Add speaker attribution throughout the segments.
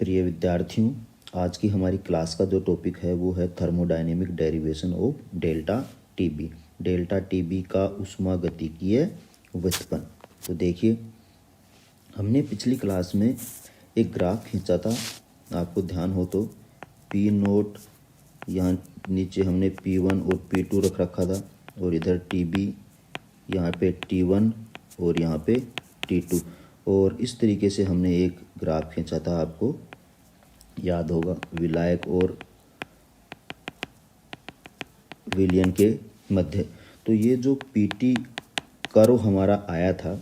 Speaker 1: प्रिय विद्यार्थियों, आज की हमारी क्लास का जो टॉपिक है वो है thermodynamic derivation of delta TB. Delta TB का ऊष्मागतिकीय व्युत्पन्न। तो देखिए, हमने पिछली क्लास में एक ग्राफ खींचा था, आपको ध्यान हो तो पी नोट, यहाँ नीचे हमने P1 और P2 रख रखा था और इधर टीबी, यहाँ पे T1 और यहाँ पे T2, और इस तरीके से हमने एक ग्राफ खींचा था, आपको याद होगा, विलायक और विलयन के मध्य। तो ये जो पीटी कर्व हमारा आया था,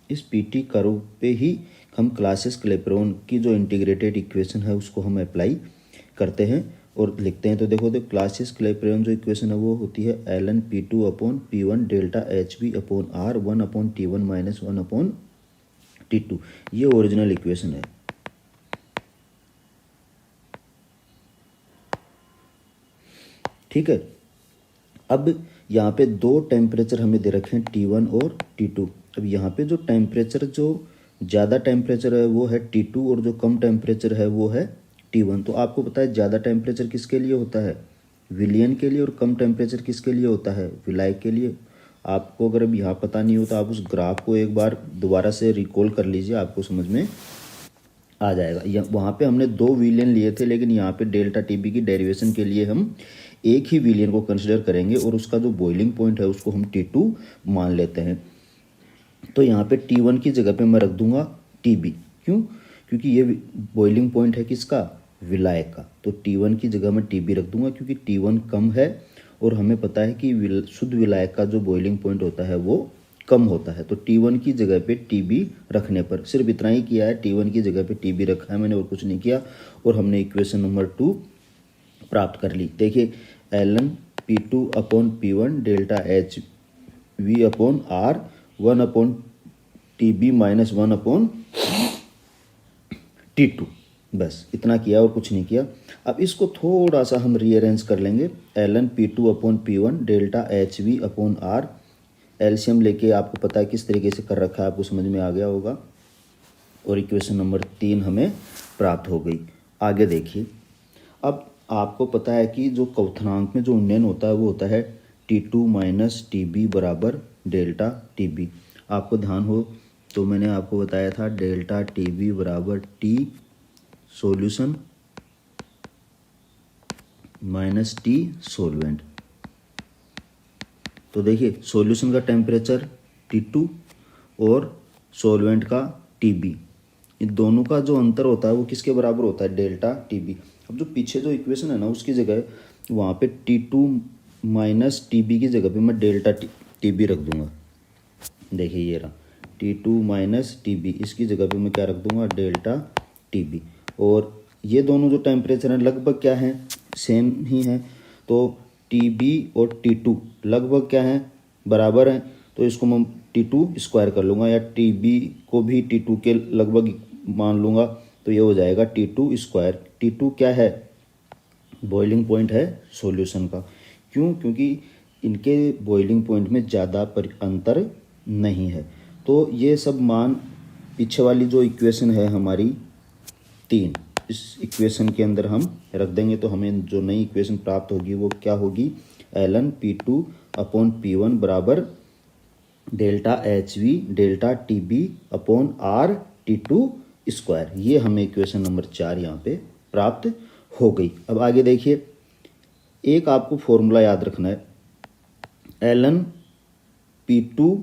Speaker 1: इस पीटी कर्व पे ही हम क्लासियस क्लैपेरॉन की जो इंटीग्रेटेड इक्वेशन है उसको हम अप्लाई करते हैं और लिखते हैं। तो देखो, तो क्लासियस क्लैपेरॉन जो इक्वेशन है वो होती है ln P2 upon P1 delta HB upon R 1 upon T1 minus 1 upon T2। ये ओरिजिनल इक्वेशन है। ठीक है। अब यहाँ पे दो टेम्परेचर हमें दे रखे हैं T1 और T2। अब यहाँ पे जो टेम्परेचर, जो ज़्यादा टेम्परेचर है वो है T2 और जो कम टेम्परेचर है वो है T1। तो आपको पता है ज़्यादा टेम्परेचर किसके लिए होता है? विलयन के लिए। और कम टेम्परेचर किसके लिए होता है? विलायक के लिए। आपको अगर अब यहाँ पता नहीं हो तो आप उस ग्राफ को एक बार दोबारा से रिकॉल कर लीजिए, आपको समझ में आ जाएगा। वहाँ पे हमने दो विलियन लिए थे, लेकिन यहाँ पे डेल्टा टीबी की डेरिवेशन के लिए हम एक ही विलियन को कंसिडर करेंगे और उसका जो बॉइलिंग पॉइंट है उसको हम T2 मान लेते हैं। तो यहाँ पे T1 की जगह पे मैं रख दूंगा TB। क्यों? क्योंकि ये बॉइलिंग पॉइंट है किसका? विलायक का। तो T1 की जगह मैं TB रख दूंगा क्योंकि T1 कम है और हमें पता है कि शुद्ध विलायक का जो बॉइलिंग पॉइंट होता है वो कम होता है। तो T1 की जगह पे TB रखने पर सिर्फ इतना ही किया है, T1 की जगह पे TB रखा है मैंने और कुछ नहीं किया, और हमने इक्वेशन नंबर 2 प्राप्त कर ली। देखिए, ln P2 upon P1 delta HV upon R 1 upon TB minus 1 upon T2, बस इतना किया और कुछ नहीं किया। अब इसको थोड़ा सा हम रीअरेंज कर लेंगे। ln P2 upon P1 delta HV upon R, LCM लेके आपको पता है किस तरीके से कर रखा है, आपको समझ में आ गया होगा, और इक्वेशन नंबर 3 हमें प्राप्त हो गई। आगे देखिए, अब आपको पता है कि जो क्वथनांक में जो उन्नयन होता है वो होता है T2 माइनस TB बराबर डेल्टा TB। आपको ध्यान हो तो मैंने आपको बताया था डेल्टा TB बराबर T solution minus T solvent. तो देखिए, सॉल्यूशन का टेम्परेचर T2 और सॉल्वेंट का TB, इन दोनों का जो अंतर होता है वो किसके बराबर होता है? Delta TB। अब जो पीछे जो इक्वेशन है ना, उसकी जगह वहाँ पे T2 माइनस TB की जगह पे मैं डेल्टा TB रख दूंगा। देखिए ये रहा T2 माइनस TB, इसकी जगह पे मैं क्या रख दूंगा? Delta TB। और ये दोनों जो टेम्परेचर हैं लगभग क्या हैं? सेम ही हैं। तो TB और T2 लगभग क्या हैं? बराबर हैं। तो इसको मैं T2 स्क्वायर कर लूँगा या TB को भी T2 के लगभग मान लूँगा, तो ये हो जाएगा T2 स्क्वायर। T2 क्या है? बॉइलिंग पॉइंट है सॉल्यूशन का। क्यों? क्योंकि इनके बॉइलिंग पॉइंट में ज़्यादा अंतर नहीं है। तो ये सब मान पीछे वाली जो इक्वेशन है हमारी 3, इस इक्वेशन के अंदर हम रख देंगे, तो हमें जो नई इक्वेशन प्राप्त होगी वो क्या होगी? ln P2 अपॉन P1 बराबर delta HV delta TB upon R T2 square. ये हमें इक्वेशन नंबर 4 यहाँ पे प्राप्त हो गई। अब आगे देखिए, एक आपको फॉर्मूला याद रखना है, ln P2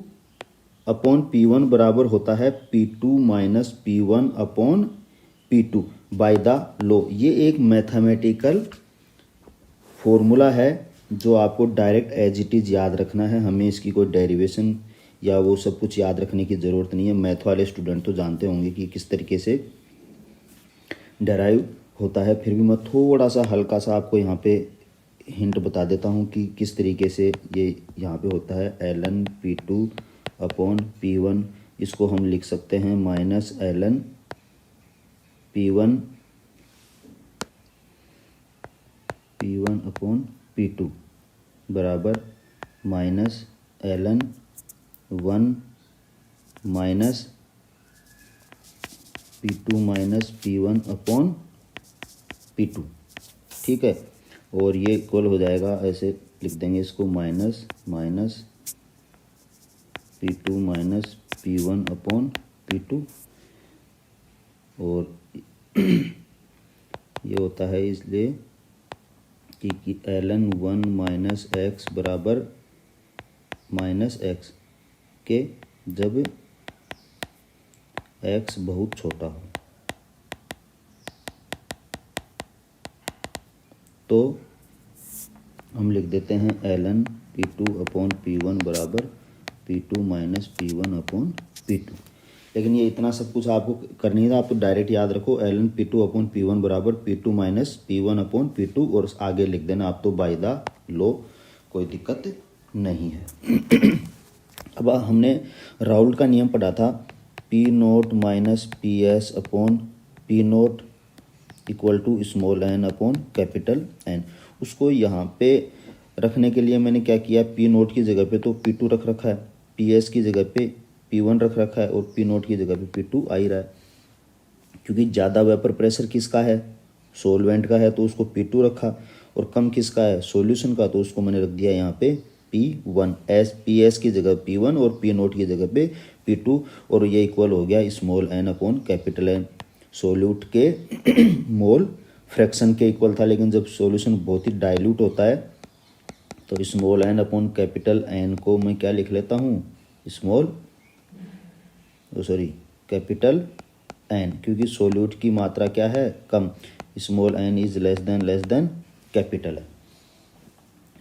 Speaker 1: अपॉन P1 बराबर होता है P2 minus P1 upon P2 by the law. ये एक मैथमेटिकल फॉर्मूला है जो आपको डायरेक्ट एज इट इज़ याद रखना है। हमें इसकी कोई डेरिवेशन या वो सब कुछ याद रखने की ज़रूरत नहीं है। मैथ वाले स्टूडेंट तो जानते होंगे कि किस तरीके से डेराइव होता है, फिर भी मैं थोड़ा सा हल्का सा आपको यहाँ पे हिंट बता देता हूँ कि किस तरीके से ये यहाँ पे होता है। ln P2 अपॉन P1, इसको हम लिख सकते हैं minus ln P1 upon P2 बराबर minus ln 1 minus P2 minus P1 upon P2, ठीक है। और ये इक्वल हो जाएगा, ऐसे लिख देंगे इसको, minus minus P2 minus P1 upon P2, और ये होता है इसलिए कि ln1 माइनस एक्स बराबर माइनस एक्स के जब x बहुत छोटा हो। तो हम लिख देते हैं ln P2 अपॉन P1 बराबर P2 minus P1 upon P2। लेकिन ये इतना सब कुछ आपको करनी है, आप तो डायरेक्ट याद रखो ln P2 अपॉन P1 बराबर P2 minus P1 upon P2, और आगे लिख देना आप तो बाय द लॉ, कोई दिक्कत नहीं है। अब हमने राउल्ट का नियम पढ़ा था, P naught minus P S upon P naught equal to small n upon capital N। उसको यहाँ पे रखने के लिए मैंने क्या किया, P नोट की जगह पे तो P2 रख रखा है, PS की जगह पे P1 रख रखा है, और P नोट की जगह पे P2 आ ही रहा है। क्योंकि ज़्यादा वेपर प्रेशर किसका है, सोलवेंट का है, तो उसको P2 रखा, और कम किसका है, सॉल्यूशन का, तो उसको मैंने रख दिया यहाँ पे P1। PS की जगह P1 और P नोट की जगह पे P2, और ये इक्वल हो गया small n upon capital N। Solute के मोल फ्रैक्शन के इक्वल था, लेकिन जब सॉल्यूशन बहुत ही डाइल्यूट होता है तो small n upon capital N को मैं क्या लिख लेता हूँ, कैपिटल N, क्योंकि सोल्यूट की मात्रा क्या है, कम, small n is less than capital है,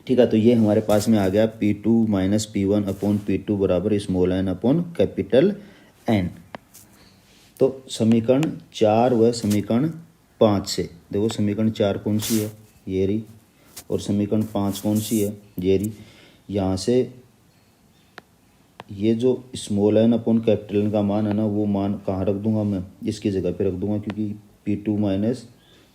Speaker 1: ठीक है। तो ये हमारे पास में आ गया P2 minus P1 upon P2 बराबर small n upon capital N। तो समीकरण 4 व समीकरण 5 से देखो, समीकरण 4 कौन सी है, ये रही, और समीकरण 5 कौन सी है, ये रही। यहाँ से ये जो small n upon capital N का मान है ना, वो मान कहाँ रख दूंगा मैं, इसकी जगह पे रख दूंगा, क्योंकि P2 minus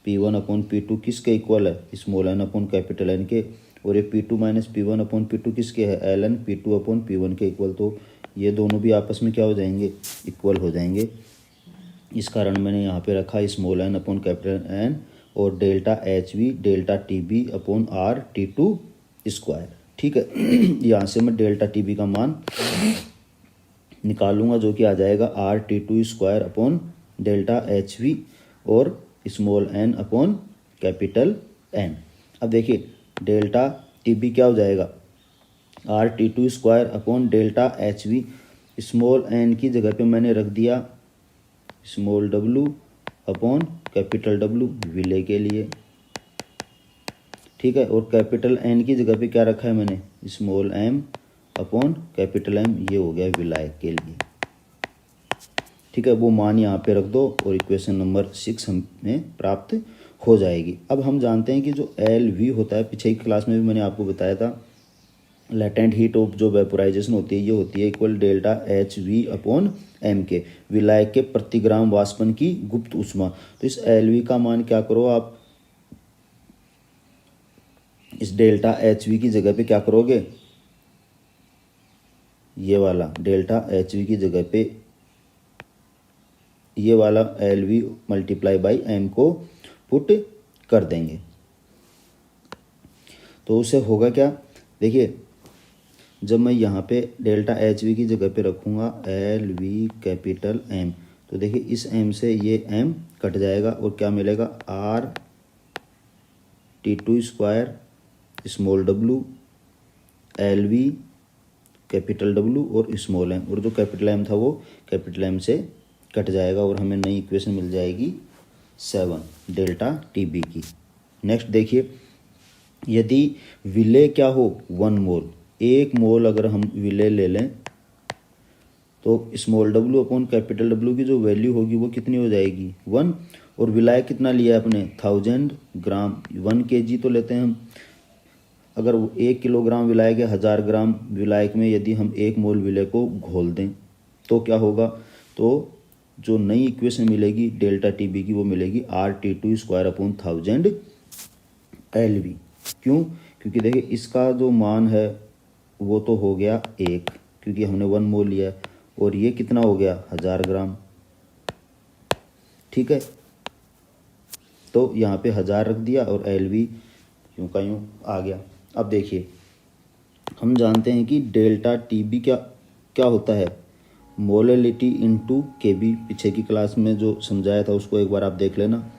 Speaker 1: P1 upon P2 किसके इक्वल है, small n upon capital N के, और ये P2 minus P1 upon P2 किसके है, ln P2 अपॉन P1 के इक्वल। तो ये दोनों भी आपस में क्या हो जाएंगे, इक्वल हो जाएंगे। इस कारण मैंने यहाँ पे रखा small n upon capital N और delta HV delta TB upon RT2 square, ठीक है। यहाँ से मैं डेल्टा TB का मान निकालूंगा, जो कि आ जाएगा RT2 square upon delta HV और small n upon capital N। अब देखिए डेल्टा TB क्या हो जाएगा, RT2 square upon delta HV, small n की जगह पे मैंने रख दिया small w upon capital W विलय के लिए, ठीक है। और कैपिटल N की जगह पे क्या रखा है मैंने, small m upon capital M, ये हो गया विलायक के लिए, ठीक है। वो मान यहाँ पे रख दो और इक्वेशन नंबर 6 हमें प्राप्त हो जाएगी। अब हम जानते हैं कि जो LV होता है, पीछे की क्लास में भी मैंने आपको बताया था, लेटेंट हीट ऑफ जो वेपोराइजेशन होती है, ये होती है equal delta HV upon M के, विलायक के प्रति ग्राम वाष्पन की गुप्त ऊष्मा। तो इस LV का मान क्या करो आप, इस डेल्टा HV की जगह पे क्या करोगे, ये वाला डेल्टा HV की जगह पे ये वाला LV मल्टीप्लाई बाई M को पुट कर देंगे। तो उससे होगा क्या, देखिए जब मैं यहाँ पे डेल्टा HV की जगह पे रखूँगा LV कैपिटल M, तो देखिए इस M से ये M कट जाएगा और क्या मिलेगा, RT2 square small w LV capital W और स्मॉल m, और जो कैपिटल M था वो कैपिटल M से कट जाएगा, और हमें नई इक्वेशन मिल जाएगी 7 डेल्टा TB की। नेक्स्ट देखिए, यदि विलय क्या हो 1 मोल, 1 मोल अगर हम विलय ले लें, तो small w upon capital W की जो वैल्यू होगी वो कितनी हो जाएगी 1, और विलायक कितना लिया है अपने 1000 ग्राम, 1 kg तो लेते हैं हम, अगर 1 किलोग्राम विलायक है 1000 ग्राम विलायक में यदि हम 1 मोल विलय को घोल दें तो क्या होगा, तो जो नई इक्वेशन मिलेगी डेल्टा TB की वो मिलेगी RT2 स्क्वायर अपॉन 1000 LV। क्यों, क्योंकि देखिए इसका जो मान है वो तो हो गया 1, क्योंकि हमने 1 मोल लिया, और ये कितना हो गया 1000 ग्राम, ठीक है। तो यहाँ पे 1000 रख दिया और LV यूँ का यूँ आ गया। अब देखिए हम जानते हैं कि डेल्टा TB क्या क्या होता है, मोललिटी इनटू KB। पीछे की क्लास में जो समझाया था उसको एक बार आप देख लेना।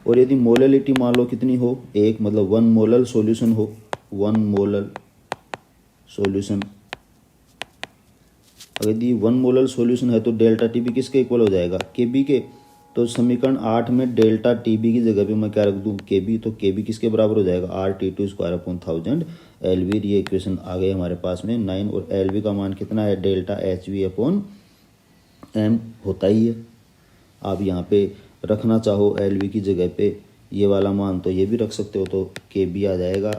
Speaker 1: और यदि मोललिटी मान लो कितनी हो, एक मतलब 1 मोलल सॉल्यूशन हो, 1 मोलल सॉल्यूशन, अगर यदि 1 मोलल सॉल्यूशन है तो डेल्टा TB किसके इक्वल हो जाएगा, KB के। तो समीकरण 8 में डेल्टा TB की जगह पे मैं क्या रख दूँ, KB। तो KB किसके बराबर हो जाएगा, RT2² 1000 LV। ये इक्वेशन आ गए हमारे पास में 9। और LV का मान कितना है, डेल्टा HV/m होता ही है। आप यहाँ पे रखना चाहो LV की जगह पे ये वाला मान तो ये भी रख सकते हो। तो KB आ जाएगा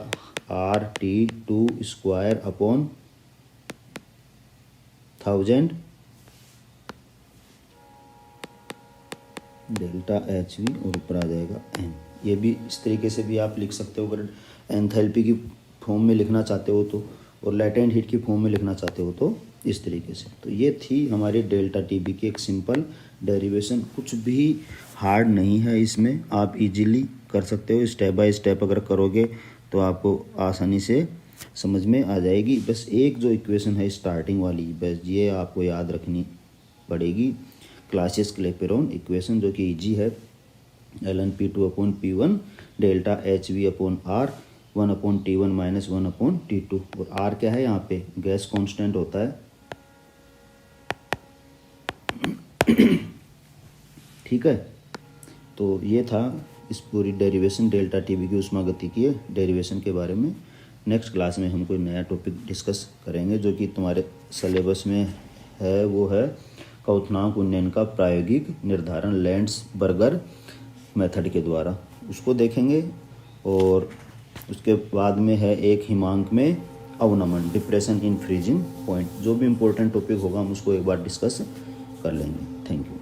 Speaker 1: RT2² 1000 डेल्टा HV और ऊपर आ जाएगा n। ये भी इस तरीके से भी आप लिख सकते हो अगर एंथैल्पी की फॉर्म में लिखना चाहते हो तो, और लेटेंट हीट की फॉर्म में लिखना चाहते हो तो इस तरीके से। तो ये थी हमारी डेल्टा TB की एक सिंपल डेरिवेशन। कुछ भी हार्ड नहीं है इसमें, आप इजीली कर सकते हो। स्टेप बाय स्टेप अगर करोगे तो आपको आसानी से समझ में आ जाएगी। बस एक जो इक्वेशन है स्टार्टिंग वाली, बस ये आपको याद रखनी पड़ेगी, क्लासियस क्लेपेरॉन इक्वेशन, जो कि इजी है। ln/P2/P1 delta HV/R 1/T1 minus 1/T2। और R क्या है यहाँ पे, गैस कांस्टेंट होता है। ठीक है। तो ये था इस पूरी डेरिवेशन डेल्टा TB की ऊष्मागति की डेरिवेशन के बारे में। नेक्स्ट क्लास में हम कोई नया टॉपिक डिस्कस करेंगे जो कि तुम्हारे सिलेबस में है, वो है क्वथनांक उन्नयन का प्रायोगिक निर्धारण लैंड्सबर्गर मेथड के द्वारा, उसको देखेंगे। और उसके बाद में है एक हिमांक में अवनमन, डिप्रेशन इन फ्रीजिंग पॉइंट। जो भी इम्पोर्टेंट टॉपिक होगा हम उसको एक बार डिस्कस कर लेंगे। Thank you.